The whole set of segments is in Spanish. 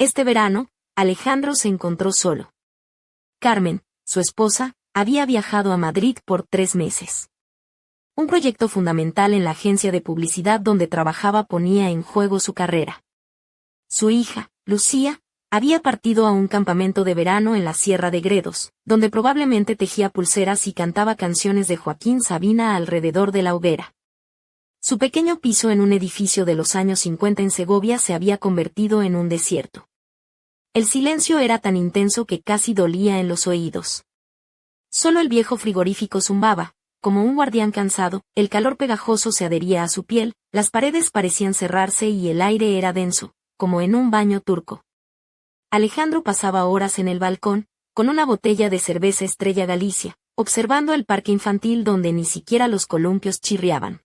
Este verano, Alejandro se encontró solo. Carmen, su esposa, había viajado a Madrid por 3 meses. Un proyecto fundamental en la agencia de publicidad donde trabajaba ponía en juego su carrera. Su hija, Lucía, había partido a un campamento de verano en la Sierra de Gredos, donde probablemente tejía pulseras y cantaba canciones de Joaquín Sabina alrededor de la hoguera. Su pequeño piso en un edificio de los años 50 en Segovia se había convertido en un desierto. El silencio era tan intenso que casi dolía en los oídos. Solo el viejo frigorífico zumbaba, como un guardián cansado, el calor pegajoso se adhería a su piel, las paredes parecían cerrarse y el aire era denso, como en un baño turco. Alejandro pasaba horas en el balcón, con una botella de cerveza Estrella Galicia, observando el parque infantil donde ni siquiera los columpios chirriaban.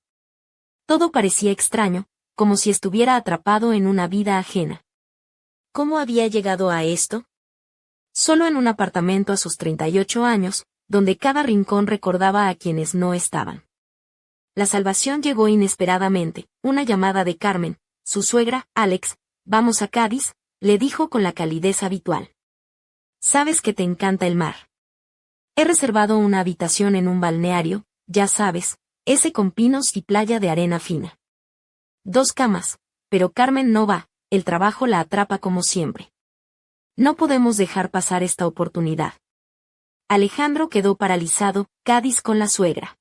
Todo parecía extraño, como si estuviera atrapado en una vida ajena. ¿Cómo había llegado a esto? Solo en un apartamento a sus 38 años, donde cada rincón recordaba a quienes no estaban. La salvación llegó inesperadamente, una llamada de Carmen, su suegra, Alex, «Vamos a Cádiz», le dijo con la calidez habitual. «Sabes que te encanta el mar. He reservado una habitación en un balneario, ya sabes, ese con pinos y playa de arena fina. 2 camas, pero Carmen no va, el trabajo la atrapa como siempre. No podemos dejar pasar esta oportunidad». Alejandro quedó paralizado, Cádiz con la suegra.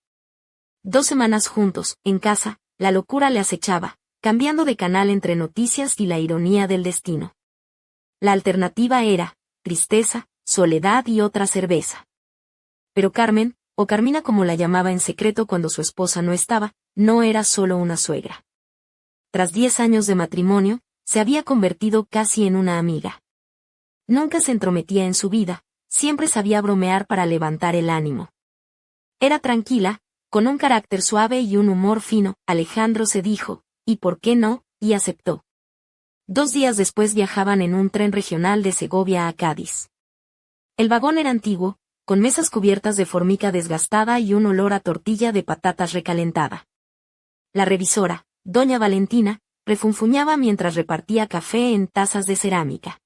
2 semanas juntos, en casa, la locura le acechaba, cambiando de canal entre noticias y la ironía del destino. La alternativa era, tristeza, soledad y otra cerveza. Pero Carmen, o Carmina como la llamaba en secreto cuando su esposa no estaba, no era solo una suegra. Tras 10 años de matrimonio, se había convertido casi en una amiga. Nunca se entrometía en su vida, siempre sabía bromear para levantar el ánimo. Era tranquila, con un carácter suave y un humor fino, Alejandro se dijo, ¿y por qué no?, y aceptó. 2 días después viajaban en un tren regional de Segovia a Cádiz. El vagón era antiguo, con mesas cubiertas de formica desgastada y un olor a tortilla de patatas recalentada. La revisora, doña Valentina, refunfuñaba mientras repartía café en tazas de cerámica.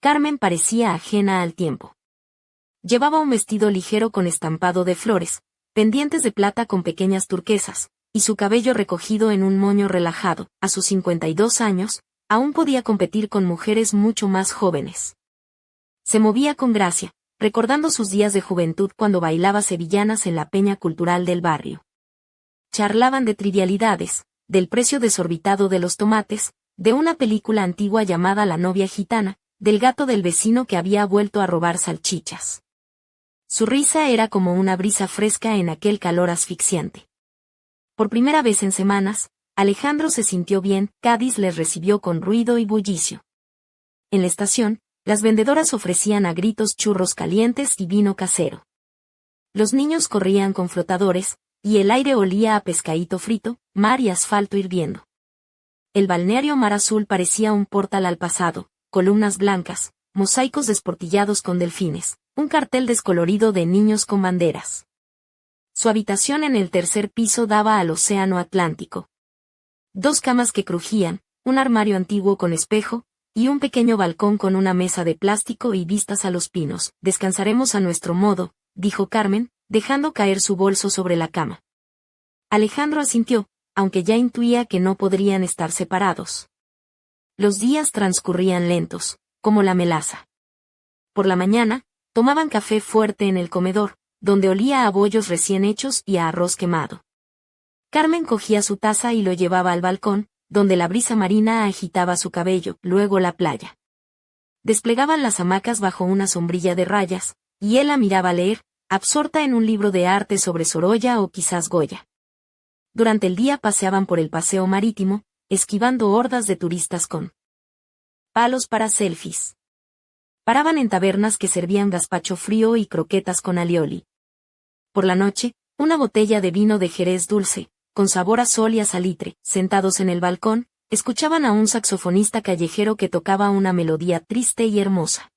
Carmen parecía ajena al tiempo. Llevaba un vestido ligero con estampado de flores, pendientes de plata con pequeñas turquesas, y su cabello recogido en un moño relajado. A sus 52 años, aún podía competir con mujeres mucho más jóvenes. Se movía con gracia, recordando sus días de juventud cuando bailaba sevillanas en la peña cultural del barrio. Charlaban de trivialidades, del precio desorbitado de los tomates, de una película antigua llamada La novia gitana, del gato del vecino que había vuelto a robar salchichas. Su risa era como una brisa fresca en aquel calor asfixiante. Por primera vez en semanas, Alejandro se sintió bien, Cádiz les recibió con ruido y bullicio. En la estación, las vendedoras ofrecían a gritos churros calientes y vino casero. Los niños corrían con flotadores, y el aire olía a pescadito frito, mar y asfalto hirviendo. El balneario Mar Azul parecía un portal al pasado, columnas blancas, mosaicos desportillados con delfines, un cartel descolorido de niños con banderas. Su habitación en el 3er piso daba al océano Atlántico. 2 camas que crujían, un armario antiguo con espejo, y un pequeño balcón con una mesa de plástico y vistas a los pinos. «Descansaremos a nuestro modo», dijo Carmen, dejando caer su bolso sobre la cama. Alejandro asintió, aunque ya intuía que no podrían estar separados. Los días transcurrían lentos, como la melaza. Por la mañana, tomaban café fuerte en el comedor, donde olía a bollos recién hechos y a arroz quemado. Carmen cogía su taza y lo llevaba al balcón, donde la brisa marina agitaba su cabello, luego la playa. Desplegaban las hamacas bajo una sombrilla de rayas, y él la miraba leer, absorta en un libro de arte sobre Sorolla o quizás Goya. Durante el día paseaban por el paseo marítimo, esquivando hordas de turistas con palos para selfies. Paraban en tabernas que servían gazpacho frío y croquetas con alioli. Por la noche, una botella de vino de Jerez dulce, con sabor a sol y a salitre, sentados en el balcón, escuchaban a un saxofonista callejero que tocaba una melodía triste y hermosa.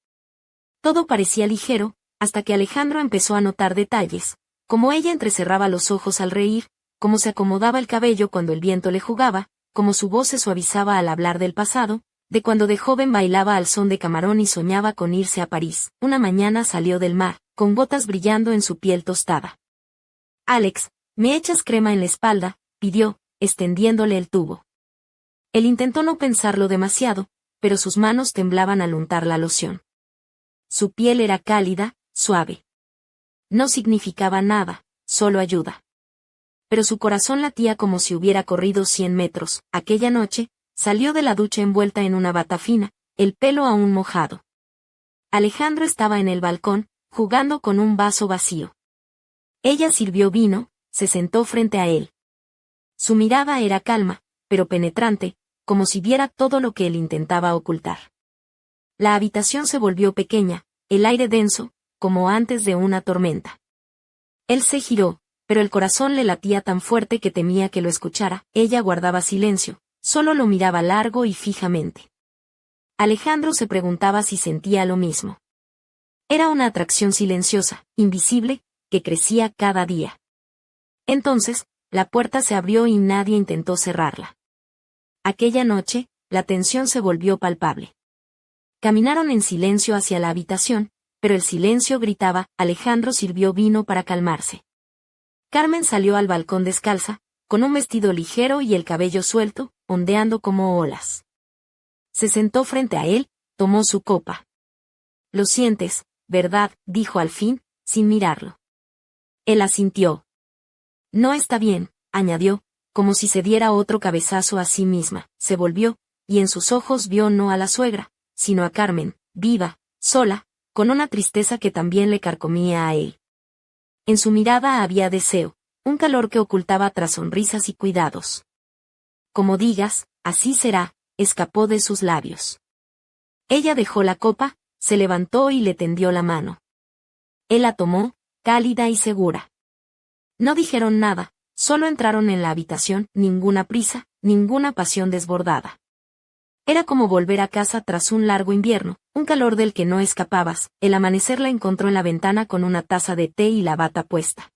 Todo parecía ligero, hasta que Alejandro empezó a notar detalles, como ella entrecerraba los ojos al reír, cómo se acomodaba el cabello cuando el viento le jugaba, cómo su voz se suavizaba al hablar del pasado, de cuando de joven bailaba al son de Camarón y soñaba con irse a París. Una mañana salió del mar, con gotas brillando en su piel tostada. «Alex, ¿me echas crema en la espalda?», pidió, extendiéndole el tubo. Él intentó no pensarlo demasiado, pero sus manos temblaban al untar la loción. Su piel era cálida, suave. No significaba nada, solo ayuda. Pero su corazón latía como si hubiera corrido 100 metros. Aquella noche, salió de la ducha envuelta en una bata fina, el pelo aún mojado. Alejandro estaba en el balcón, jugando con un vaso vacío. Ella sirvió vino, se sentó frente a él. Su mirada era calma, pero penetrante, como si viera todo lo que él intentaba ocultar. La habitación se volvió pequeña, el aire denso, como antes de una tormenta. Él se giró, pero el corazón le latía tan fuerte que temía que lo escuchara. Ella guardaba silencio, solo lo miraba largo y fijamente. Alejandro se preguntaba si sentía lo mismo. Era una atracción silenciosa, invisible, que crecía cada día. Entonces, la puerta se abrió y nadie intentó cerrarla. Aquella noche, la tensión se volvió palpable. Caminaron en silencio hacia la habitación, pero el silencio gritaba. Alejandro sirvió vino para calmarse. Carmen salió al balcón descalza, con un vestido ligero y el cabello suelto, ondeando como olas. Se sentó frente a él, tomó su copa. «Lo sientes, ¿verdad?», dijo al fin, sin mirarlo. Él asintió. «No está bien», añadió, como si se diera otro cabezazo a sí misma. Se volvió, y en sus ojos vio no a la suegra, sino a Carmen, viva, sola, con una tristeza que también le carcomía a él. En su mirada había deseo, un calor que ocultaba tras sonrisas y cuidados. «Como digas, así será», escapó de sus labios. Ella dejó la copa, se levantó y le tendió la mano. Él la tomó, cálida y segura. No dijeron nada, solo entraron en la habitación, ninguna prisa, ninguna pasión desbordada. Era como volver a casa tras un largo invierno, un calor del que no escapabas. El amanecer la encontró en la ventana con una taza de té y la bata puesta.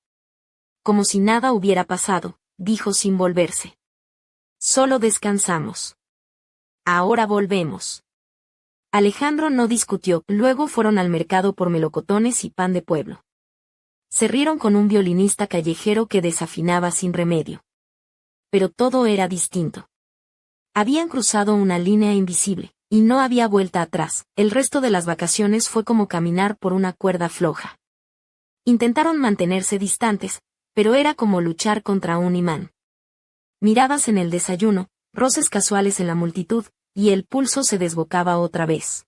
«Como si nada hubiera pasado», dijo sin volverse. «Solo descansamos. Ahora volvemos». Alejandro no discutió. Luego fueron al mercado por melocotones y pan de pueblo. Se rieron con un violinista callejero que desafinaba sin remedio. Pero todo era distinto. Habían cruzado una línea invisible, y no había vuelta atrás. El resto de las vacaciones fue como caminar por una cuerda floja. Intentaron mantenerse distantes, pero era como luchar contra un imán. Miradas en el desayuno, roces casuales en la multitud, y el pulso se desbocaba otra vez.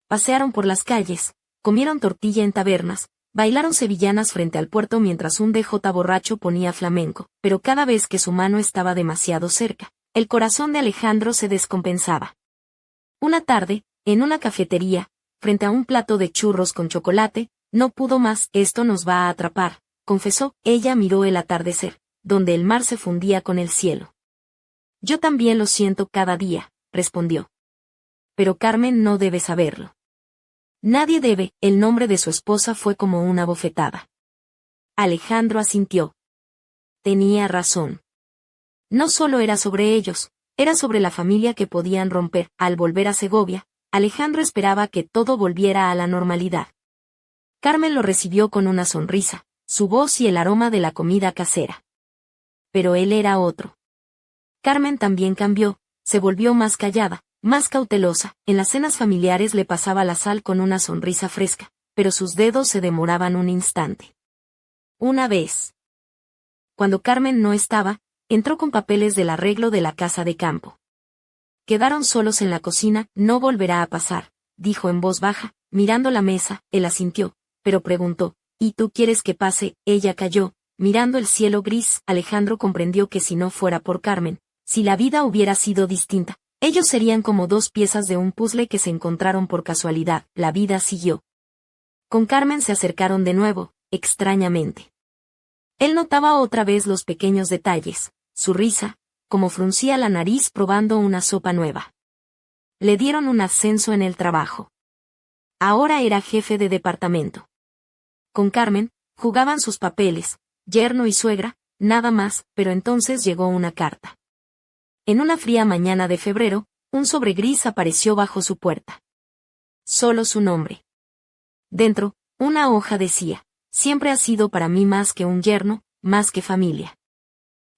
Pasearon por las calles, comieron tortilla en tabernas, bailaron sevillanas frente al puerto mientras un DJ borracho ponía flamenco, pero cada vez que su mano estaba demasiado cerca, el corazón de Alejandro se descompensaba. Una tarde, en una cafetería, frente a un plato de churros con chocolate, no pudo más. «Esto nos va a atrapar», confesó. Ella miró el atardecer, donde el mar se fundía con el cielo. «Yo también lo siento cada día», respondió. «Pero Carmen no debe saberlo». «Nadie debe». El nombre de su esposa fue como una bofetada. Alejandro asintió. Tenía razón. No solo era sobre ellos, era sobre la familia que podían romper. Al volver a Segovia, Alejandro esperaba que todo volviera a la normalidad. Carmen lo recibió con una sonrisa, su voz y el aroma de la comida casera. Pero él era otro. Carmen también cambió, se volvió más callada, más cautelosa. En las cenas familiares le pasaba la sal con una sonrisa fresca, pero sus dedos se demoraban un instante. Una vez, cuando Carmen no estaba, entró con papeles del arreglo de la casa de campo. Quedaron solos en la cocina. «No volverá a pasar», dijo en voz baja, mirando la mesa. Él asintió, pero preguntó: «¿Y tú quieres que pase?». Ella calló, mirando el cielo gris. Alejandro comprendió que si no fuera por Carmen, si la vida hubiera sido distinta, ellos serían como dos piezas de un puzzle que se encontraron por casualidad. La vida siguió. Con Carmen se acercaron de nuevo, extrañamente. Él notaba otra vez los pequeños detalles, su risa, como fruncía la nariz probando una sopa nueva. Le dieron un ascenso en el trabajo. Ahora era jefe de departamento. Con Carmen, jugaban sus papeles, yerno y suegra, nada más, pero entonces llegó una carta. En una fría mañana de febrero, un sobre gris apareció bajo su puerta. Solo su nombre. Dentro, una hoja decía: siempre has sido para mí más que un yerno, más que familia.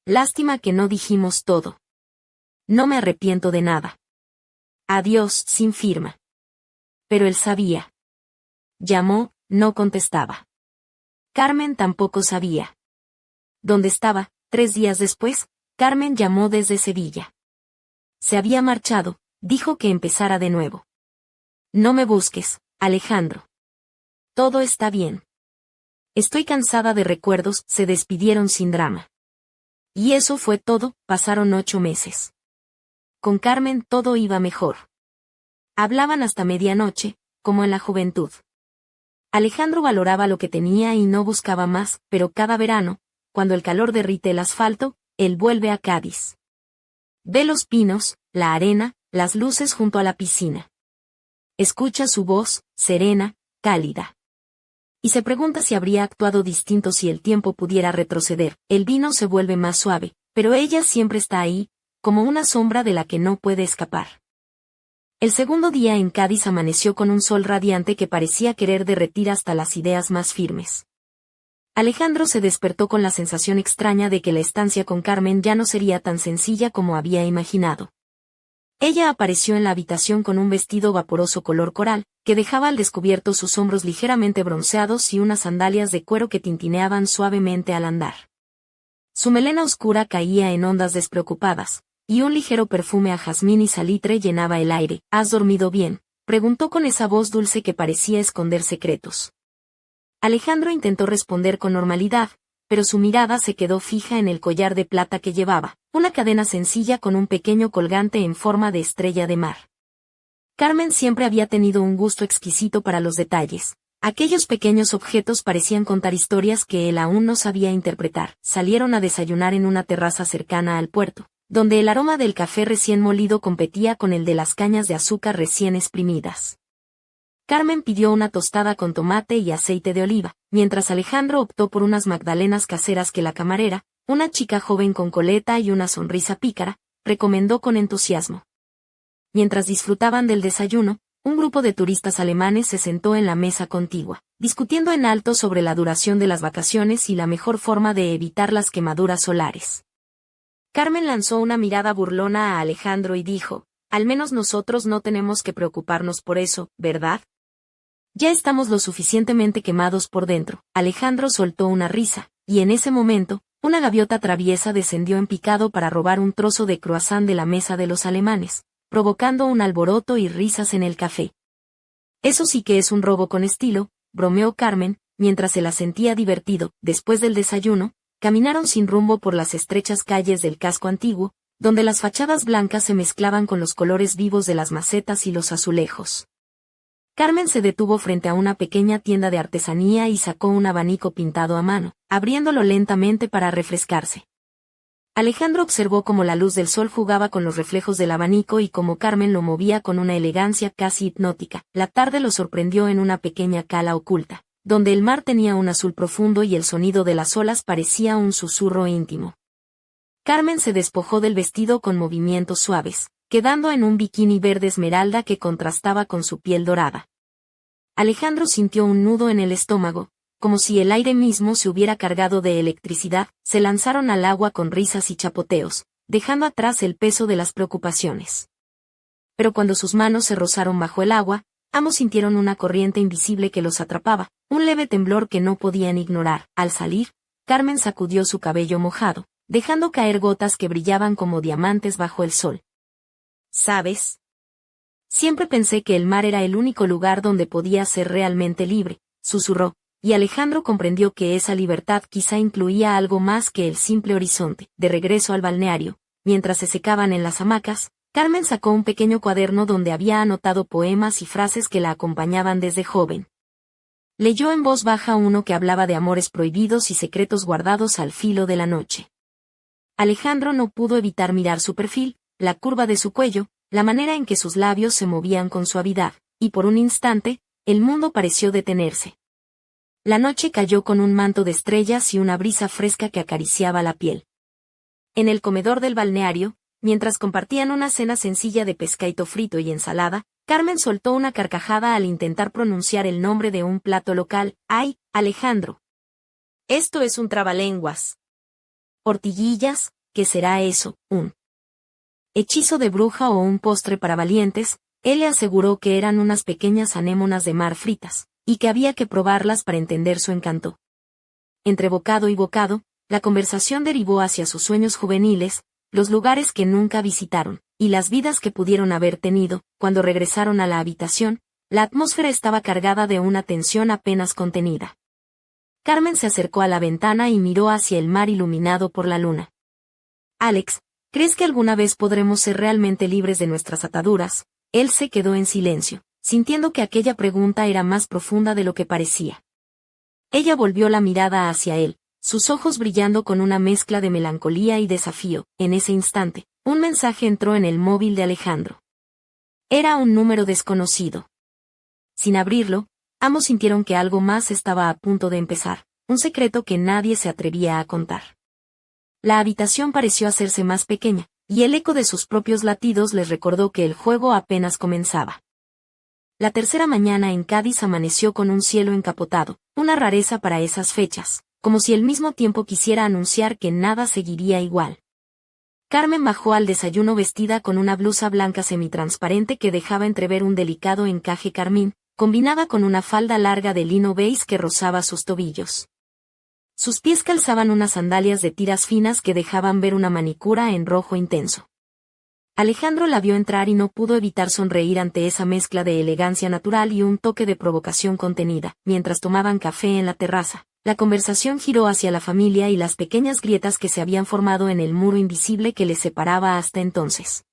Lástima que no dijimos todo. No me arrepiento de nada. Adiós, sin firma. Pero él sabía. Llamó, no contestaba. Carmen tampoco sabía. ¿Dónde estaba? 3 días después, Carmen llamó desde Sevilla. Se había marchado, dijo que empezara de nuevo. No me busques, Alejandro. Todo está bien. Estoy cansada de recuerdos, se despidieron sin drama. Y eso fue todo, pasaron 8 meses. Con Carmen todo iba mejor. Hablaban hasta medianoche, como en la juventud. Alejandro valoraba lo que tenía y no buscaba más, pero cada verano, cuando el calor derrite el asfalto, él vuelve a Cádiz. Ve los pinos, la arena, las luces junto a la piscina. Escucha su voz, serena, cálida. Y se pregunta si habría actuado distinto si el tiempo pudiera retroceder. El vino se vuelve más suave, pero ella siempre está ahí, como una sombra de la que no puede escapar. El segundo día en Cádiz amaneció con un sol radiante que parecía querer derretir hasta las ideas más firmes. Alejandro se despertó con la sensación extraña de que la estancia con Carmen ya no sería tan sencilla como había imaginado. Ella apareció en la habitación con un vestido vaporoso color coral, que dejaba al descubierto sus hombros ligeramente bronceados y unas sandalias de cuero que tintineaban suavemente al andar. Su melena oscura caía en ondas despreocupadas, y un ligero perfume a jazmín y salitre llenaba el aire. ¿Has dormido bien?, preguntó con esa voz dulce que parecía esconder secretos. Alejandro intentó responder con normalidad, pero su mirada se quedó fija en el collar de plata que llevaba, una cadena sencilla con un pequeño colgante en forma de estrella de mar. Carmen siempre había tenido un gusto exquisito para los detalles. Aquellos pequeños objetos parecían contar historias que él aún no sabía interpretar. Salieron a desayunar en una terraza cercana al puerto, donde el aroma del café recién molido competía con el de las cañas de azúcar recién exprimidas. Carmen pidió una tostada con tomate y aceite de oliva, mientras Alejandro optó por unas magdalenas caseras que la camarera, una chica joven con coleta y una sonrisa pícara, recomendó con entusiasmo. Mientras disfrutaban del desayuno, un grupo de turistas alemanes se sentó en la mesa contigua, discutiendo en alto sobre la duración de las vacaciones y la mejor forma de evitar las quemaduras solares. Carmen lanzó una mirada burlona a Alejandro y dijo: al menos nosotros no tenemos que preocuparnos por eso, ¿verdad? Ya estamos lo suficientemente quemados por dentro. Alejandro soltó una risa, y en ese momento, una gaviota traviesa descendió en picado para robar un trozo de croissant de la mesa de los alemanes, provocando un alboroto y risas en el café. Eso sí que es un robo con estilo, bromeó Carmen, mientras se la sentía divertido. Después del desayuno, caminaron sin rumbo por las estrechas calles del casco antiguo, donde las fachadas blancas se mezclaban con los colores vivos de las macetas y los azulejos. Carmen se detuvo frente a una pequeña tienda de artesanía y sacó un abanico pintado a mano, abriéndolo lentamente para refrescarse. Alejandro observó cómo la luz del sol jugaba con los reflejos del abanico y cómo Carmen lo movía con una elegancia casi hipnótica. La tarde lo sorprendió en una pequeña cala oculta, donde el mar tenía un azul profundo y el sonido de las olas parecía un susurro íntimo. Carmen se despojó del vestido con movimientos suaves, quedando en un bikini verde esmeralda que contrastaba con su piel dorada. Alejandro sintió un nudo en el estómago, como si el aire mismo se hubiera cargado de electricidad. Se lanzaron al agua con risas y chapoteos, dejando atrás el peso de las preocupaciones. Pero cuando sus manos se rozaron bajo el agua, ambos sintieron una corriente invisible que los atrapaba, un leve temblor que no podían ignorar. Al salir, Carmen sacudió su cabello mojado, dejando caer gotas que brillaban como diamantes bajo el sol. ¿Sabes? Siempre pensé que el mar era el único lugar donde podía ser realmente libre, susurró, y Alejandro comprendió que esa libertad quizá incluía algo más que el simple horizonte. De regreso al balneario, mientras se secaban en las hamacas, Carmen sacó un pequeño cuaderno donde había anotado poemas y frases que la acompañaban desde joven. Leyó en voz baja uno que hablaba de amores prohibidos y secretos guardados al filo de la noche. Alejandro no pudo evitar mirar su perfil, la curva de su cuello, la manera en que sus labios se movían con suavidad, y por un instante, el mundo pareció detenerse. La noche cayó con un manto de estrellas y una brisa fresca que acariciaba la piel. En el comedor del balneario, Mientras compartían una cena sencilla de pescado frito y ensalada, Carmen soltó una carcajada al intentar pronunciar el nombre de un plato local. ¡Ay, Alejandro! Esto es un trabalenguas. Hortiguillas, ¿qué será eso? ¿Un hechizo de bruja o un postre para valientes? Él le aseguró que eran unas pequeñas anémonas de mar fritas, y que había que probarlas para entender su encanto. Entre bocado y bocado, la conversación derivó hacia sus sueños juveniles, los lugares que nunca visitaron, y las vidas que pudieron haber tenido. Cuando regresaron a la habitación, la atmósfera estaba cargada de una tensión apenas contenida. Carmen se acercó a la ventana y miró hacia el mar iluminado por la luna. Alex, ¿crees que alguna vez podremos ser realmente libres de nuestras ataduras? Él se quedó en silencio, sintiendo que aquella pregunta era más profunda de lo que parecía. Ella volvió la mirada hacia él, sus ojos brillando con una mezcla de melancolía y desafío. En ese instante, un mensaje entró en el móvil de Alejandro. Era un número desconocido. Sin abrirlo, ambos sintieron que algo más estaba a punto de empezar, un secreto que nadie se atrevía a contar. La habitación pareció hacerse más pequeña, y el eco de sus propios latidos les recordó que el juego apenas comenzaba. La tercera mañana en Cádiz amaneció con un cielo encapotado, una rareza para esas fechas, como si al mismo tiempo quisiera anunciar que nada seguiría igual. Carmen bajó al desayuno vestida con una blusa blanca semitransparente que dejaba entrever un delicado encaje carmín, combinada con una falda larga de lino beige que rozaba sus tobillos. Sus pies calzaban unas sandalias de tiras finas que dejaban ver una manicura en rojo intenso. Alejandro la vio entrar y no pudo evitar sonreír ante esa mezcla de elegancia natural y un toque de provocación contenida. Mientras tomaban café en la terraza, la conversación giró hacia la familia y las pequeñas grietas que se habían formado en el muro invisible que les separaba hasta entonces.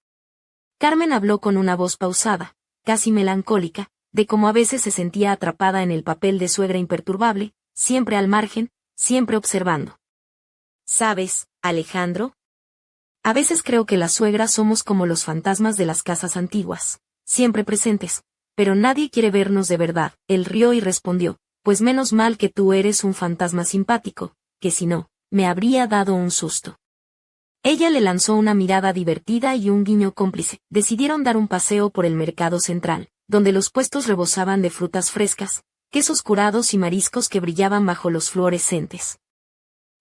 Carmen habló con una voz pausada, casi melancólica, de cómo a veces se sentía atrapada en el papel de suegra imperturbable, siempre al margen, siempre observando. ¿Sabes, Alejandro? A veces creo que las suegras somos como los fantasmas de las casas antiguas, siempre presentes, pero nadie quiere vernos de verdad. Él rió y respondió, pues menos mal que tú eres un fantasma simpático, que si no, me habría dado un susto. Ella le lanzó una mirada divertida y un guiño cómplice. Decidieron dar un paseo por el mercado central, donde los puestos rebosaban de frutas frescas, quesos curados y mariscos que brillaban bajo los fluorescentes.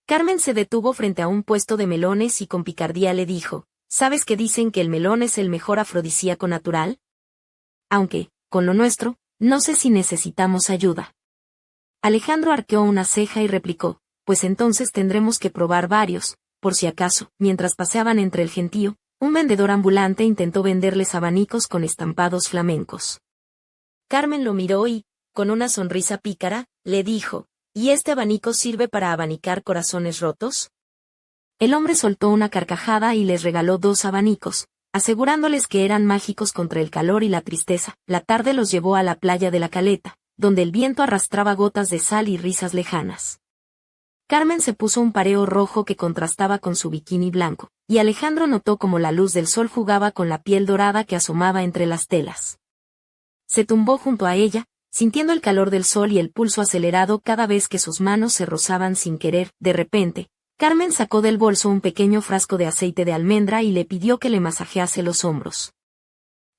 Carmen se detuvo frente a un puesto de melones y con picardía le dijo, ¿sabes que dicen que el melón es el mejor afrodisíaco natural? Aunque, con lo nuestro, no sé si necesitamos ayuda. Alejandro arqueó una ceja y replicó, pues entonces tendremos que probar varios, por si acaso. Mientras paseaban entre el gentío, un vendedor ambulante intentó venderles abanicos con estampados flamencos. Carmen lo miró y, con una sonrisa pícara, le dijo, ¿y este abanico sirve para abanicar corazones rotos? El hombre soltó una carcajada y les regaló 2 abanicos, asegurándoles que eran mágicos contra el calor y la tristeza. La tarde los llevó a la playa de la Caleta, donde el viento arrastraba gotas de sal y risas lejanas. Carmen se puso un pareo rojo que contrastaba con su bikini blanco, y Alejandro notó cómo la luz del sol jugaba con la piel dorada que asomaba entre las telas. Se tumbó junto a ella, sintiendo el calor del sol y el pulso acelerado cada vez que sus manos se rozaban sin querer. De repente, Carmen sacó del bolso un pequeño frasco de aceite de almendra y le pidió que le masajease los hombros.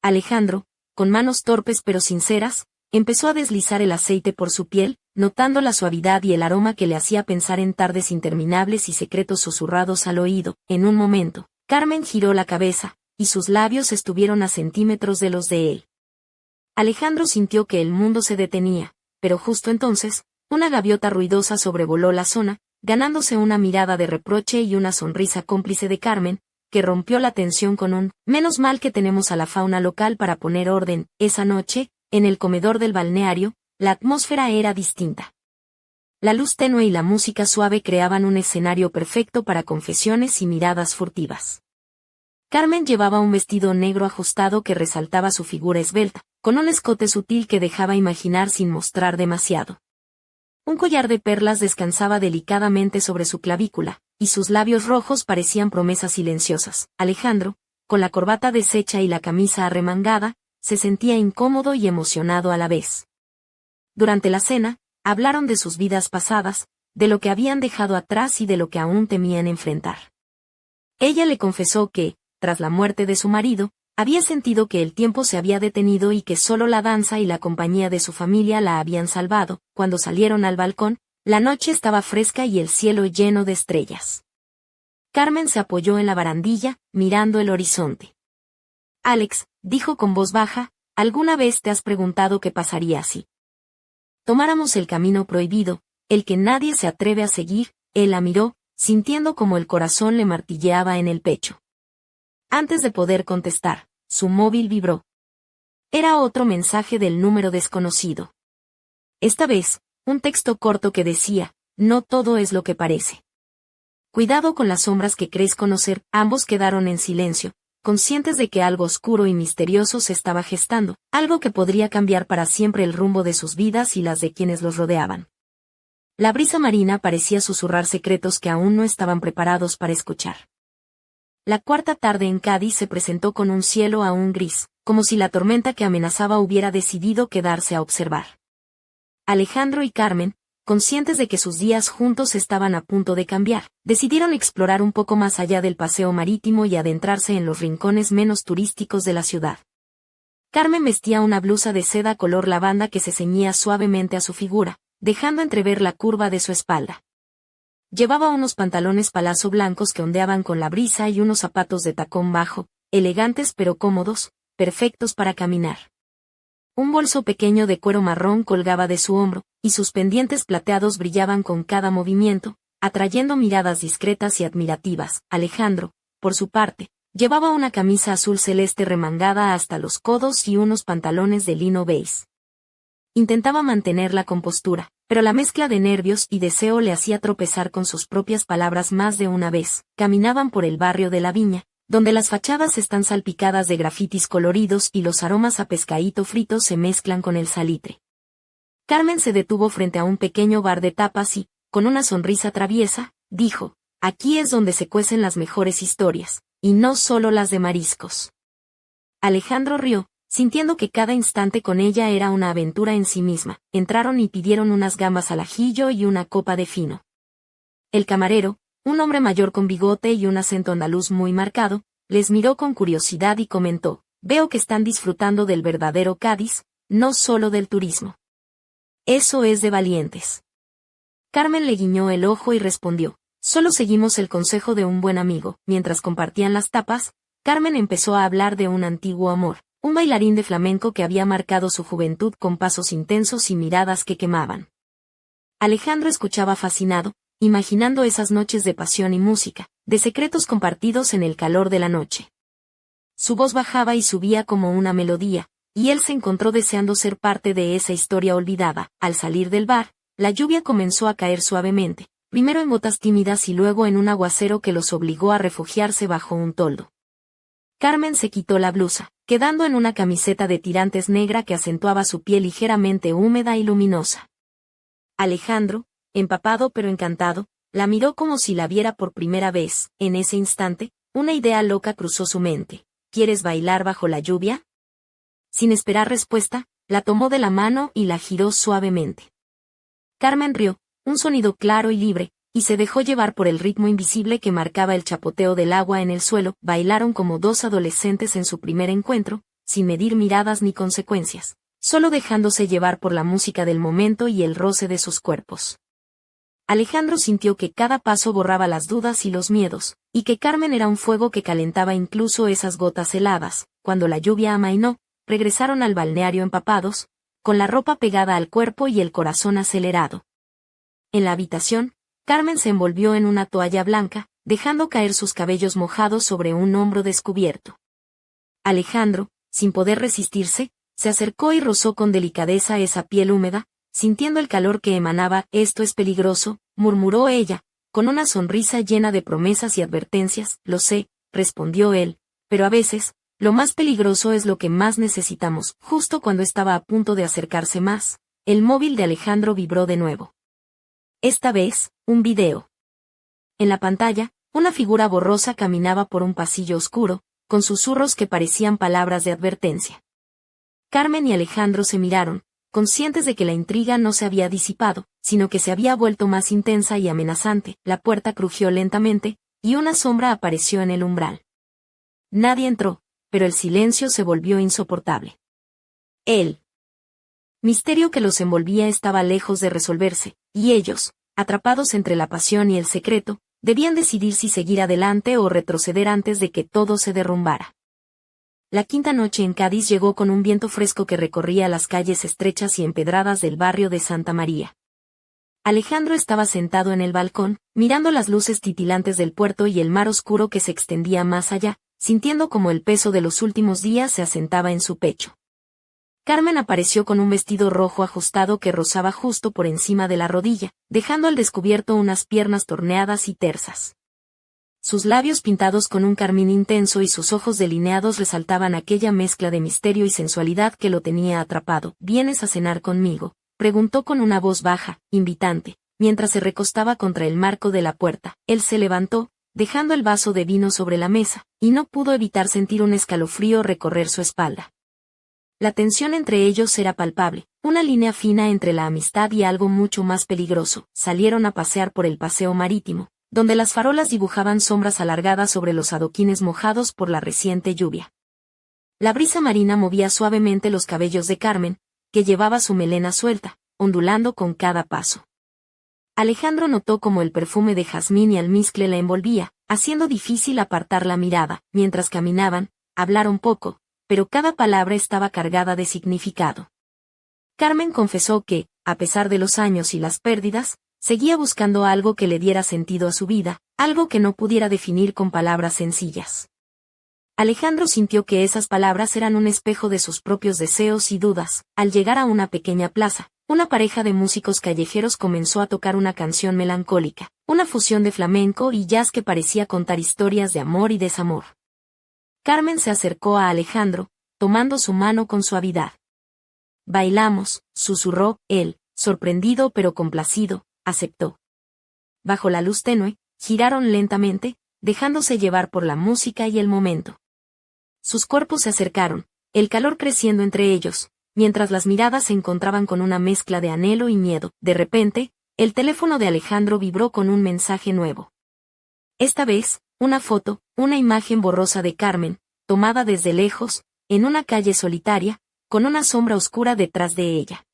Alejandro, con manos torpes pero sinceras, empezó a deslizar el aceite por su piel, notando la suavidad y el aroma que le hacía pensar en tardes interminables y secretos susurrados al oído. En un momento, Carmen giró la cabeza, y sus labios estuvieron a centímetros de los de él. Alejandro sintió que el mundo se detenía, pero justo entonces, una gaviota ruidosa sobrevoló la zona, ganándose una mirada de reproche y una sonrisa cómplice de Carmen, que rompió la tensión con un «menos mal que tenemos a la fauna local para poner orden». Esa noche, en el comedor del balneario, la atmósfera era distinta. La luz tenue y la música suave creaban un escenario perfecto para confesiones y miradas furtivas. Carmen llevaba un vestido negro ajustado que resaltaba su figura esbelta, con un escote sutil que dejaba imaginar sin mostrar demasiado. Un collar de perlas descansaba delicadamente sobre su clavícula, y sus labios rojos parecían promesas silenciosas. Alejandro, con la corbata deshecha y la camisa arremangada, se sentía incómodo y emocionado a la vez. Durante la cena, hablaron de sus vidas pasadas, de lo que habían dejado atrás y de lo que aún temían enfrentar. Ella le confesó que, tras la muerte de su marido, había sentido que el tiempo se había detenido y que solo la danza y la compañía de su familia la habían salvado. Cuando salieron al balcón, la noche estaba fresca y el cielo lleno de estrellas. Carmen se apoyó en la barandilla, mirando el horizonte. Alex, dijo con voz baja, ¿alguna vez te has preguntado qué pasaría si tomáramos el camino prohibido, el que nadie se atreve a seguir? Él la miró, sintiendo como el corazón le martilleaba en el pecho. Antes de poder contestar, su móvil vibró. Era otro mensaje del número desconocido. Esta vez, un texto corto que decía, no todo es lo que parece. Cuidado con las sombras que crees conocer. Ambos quedaron en silencio, conscientes de que algo oscuro y misterioso se estaba gestando, algo que podría cambiar para siempre el rumbo de sus vidas y las de quienes los rodeaban. La brisa marina parecía susurrar secretos que aún no estaban preparados para escuchar. La cuarta tarde en Cádiz se presentó con un cielo aún gris, como si la tormenta que amenazaba hubiera decidido quedarse a observar. Alejandro y Carmen, conscientes de que sus días juntos estaban a punto de cambiar, decidieron explorar un poco más allá del paseo marítimo y adentrarse en los rincones menos turísticos de la ciudad. Carmen vestía una blusa de seda color lavanda que se ceñía suavemente a su figura, dejando entrever la curva de su espalda. Llevaba unos pantalones palazzo blancos que ondeaban con la brisa y unos zapatos de tacón bajo, elegantes pero cómodos, perfectos para caminar. Un bolso pequeño de cuero marrón colgaba de su hombro, y sus pendientes plateados brillaban con cada movimiento, atrayendo miradas discretas y admirativas. Alejandro, por su parte, llevaba una camisa azul celeste remangada hasta los codos y unos pantalones de lino beige. Intentaba mantener la compostura, pero la mezcla de nervios y deseo le hacía tropezar con sus propias palabras más de una vez. Caminaban por el barrio de la Viña, donde las fachadas están salpicadas de grafitis coloridos y los aromas a pescadito frito se mezclan con el salitre. Carmen se detuvo frente a un pequeño bar de tapas y, con una sonrisa traviesa, dijo, aquí es donde se cuecen las mejores historias, y no solo las de mariscos. Alejandro rió, sintiendo que cada instante con ella era una aventura en sí misma. Entraron y pidieron unas gambas al ajillo y una copa de fino. El camarero, un hombre mayor con bigote y un acento andaluz muy marcado, les miró con curiosidad y comentó, veo que están disfrutando del verdadero Cádiz, no solo del turismo. Eso es de valientes. Carmen le guiñó el ojo y respondió, solo seguimos el consejo de un buen amigo. Mientras compartían las tapas, Carmen empezó a hablar de un antiguo amor, un bailarín de flamenco que había marcado su juventud con pasos intensos y miradas que quemaban. Alejandro escuchaba fascinado, imaginando esas noches de pasión y música, de secretos compartidos en el calor de la noche. Su voz bajaba y subía como una melodía, y él se encontró deseando ser parte de esa historia olvidada. Al salir del bar, la lluvia comenzó a caer suavemente, primero en gotas tímidas y luego en un aguacero que los obligó a refugiarse bajo un toldo. Carmen se quitó la blusa, quedando en una camiseta de tirantes negra que acentuaba su piel ligeramente húmeda y luminosa. Alejandro, empapado pero encantado, la miró como si la viera por primera vez. En ese instante, una idea loca cruzó su mente. ¿Quieres bailar bajo la lluvia? Sin esperar respuesta, la tomó de la mano y la giró suavemente. Carmen rió, un sonido claro y libre, y se dejó llevar por el ritmo invisible que marcaba el chapoteo del agua en el suelo. Bailaron como dos adolescentes en su primer encuentro, sin medir miradas ni consecuencias, solo dejándose llevar por la música del momento y el roce de sus cuerpos. Alejandro sintió que cada paso borraba las dudas y los miedos, y que Carmen era un fuego que calentaba incluso esas gotas heladas. Cuando la lluvia amainó, regresaron al balneario empapados, con la ropa pegada al cuerpo y el corazón acelerado. En la habitación, Carmen se envolvió en una toalla blanca, dejando caer sus cabellos mojados sobre un hombro descubierto. Alejandro, sin poder resistirse, se acercó y rozó con delicadeza esa piel húmeda, sintiendo el calor que emanaba. Esto es peligroso, murmuró ella, con una sonrisa llena de promesas y advertencias. Lo sé, respondió él, pero a veces, lo más peligroso es lo que más necesitamos. Justo cuando estaba a punto de acercarse más, el móvil de Alejandro vibró de nuevo. Esta vez, un video. En la pantalla, una figura borrosa caminaba por un pasillo oscuro, con susurros que parecían palabras de advertencia. Carmen y Alejandro se miraron, conscientes de que la intriga no se había disipado, sino que se había vuelto más intensa y amenazante. La puerta crujió lentamente, y una sombra apareció en el umbral. Nadie entró, pero el silencio se volvió insoportable. El misterio que los envolvía estaba lejos de resolverse, y ellos, atrapados entre la pasión y el secreto, debían decidir si seguir adelante o retroceder antes de que todo se derrumbara. La quinta noche en Cádiz llegó con un viento fresco que recorría las calles estrechas y empedradas del barrio de Santa María. Alejandro estaba sentado en el balcón, mirando las luces titilantes del puerto y el mar oscuro que se extendía más allá, sintiendo como el peso de los últimos días se asentaba en su pecho. Carmen apareció con un vestido rojo ajustado que rozaba justo por encima de la rodilla, dejando al descubierto unas piernas torneadas y tersas. Sus labios pintados con un carmín intenso y sus ojos delineados resaltaban aquella mezcla de misterio y sensualidad que lo tenía atrapado. ¿Vienes a cenar conmigo?, preguntó con una voz baja, invitante, mientras se recostaba contra el marco de la puerta. Él se levantó, dejando el vaso de vino sobre la mesa, y no pudo evitar sentir un escalofrío recorrer su espalda. La tensión entre ellos era palpable, una línea fina entre la amistad y algo mucho más peligroso. Salieron a pasear por el paseo marítimo, donde las farolas dibujaban sombras alargadas sobre los adoquines mojados por la reciente lluvia. La brisa marina movía suavemente los cabellos de Carmen, que llevaba su melena suelta, ondulando con cada paso. Alejandro notó como el perfume de jazmín y almizcle la envolvía, haciendo difícil apartar la mirada. Mientras caminaban, hablaron poco, pero cada palabra estaba cargada de significado. Carmen confesó que, a pesar de los años y las pérdidas, seguía buscando algo que le diera sentido a su vida, algo que no pudiera definir con palabras sencillas. Alejandro sintió que esas palabras eran un espejo de sus propios deseos y dudas. Al llegar a una pequeña plaza, una pareja de músicos callejeros comenzó a tocar una canción melancólica, una fusión de flamenco y jazz que parecía contar historias de amor y desamor. Carmen se acercó a Alejandro, tomando su mano con suavidad. «Bailamos», susurró. Él, sorprendido pero complacido, aceptó. Bajo la luz tenue, giraron lentamente, dejándose llevar por la música y el momento. Sus cuerpos se acercaron, el calor creciendo entre ellos, mientras las miradas se encontraban con una mezcla de anhelo y miedo. De repente, el teléfono de Alejandro vibró con un mensaje nuevo. Esta vez, una foto, una imagen borrosa de Carmen, tomada desde lejos, en una calle solitaria, con una sombra oscura detrás de ella.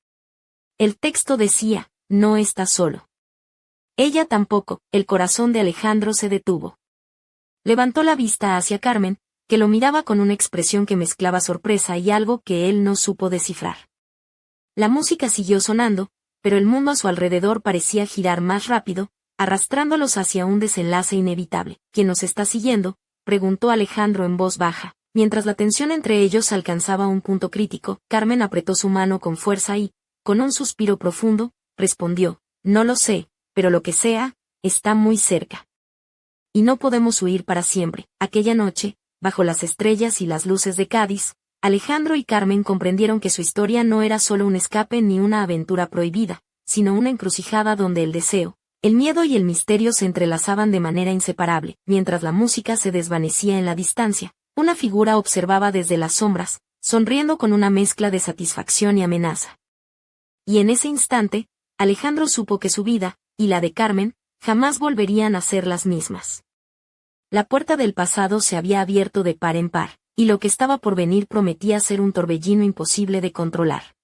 El texto decía: «No estás solo». Ella tampoco. El corazón de Alejandro se detuvo. Levantó la vista hacia Carmen, que lo miraba con una expresión que mezclaba sorpresa y algo que él no supo descifrar. La música siguió sonando, pero el mundo a su alrededor parecía girar más rápido, arrastrándolos hacia un desenlace inevitable. «¿Quién nos está siguiendo?», preguntó Alejandro en voz baja. Mientras la tensión entre ellos alcanzaba un punto crítico, Carmen apretó su mano con fuerza y, con un suspiro profundo, respondió: «No lo sé, pero lo que sea, está muy cerca. Y no podemos huir para siempre». Aquella noche, bajo las estrellas y las luces de Cádiz, Alejandro y Carmen comprendieron que su historia no era solo un escape ni una aventura prohibida, sino una encrucijada donde el deseo, el miedo y el misterio se entrelazaban de manera inseparable. Mientras la música se desvanecía en la distancia, una figura observaba desde las sombras, sonriendo con una mezcla de satisfacción y amenaza. Y en ese instante, Alejandro supo que su vida, y la de Carmen, jamás volverían a ser las mismas. La puerta del pasado se había abierto de par en par, y lo que estaba por venir prometía ser un torbellino imposible de controlar.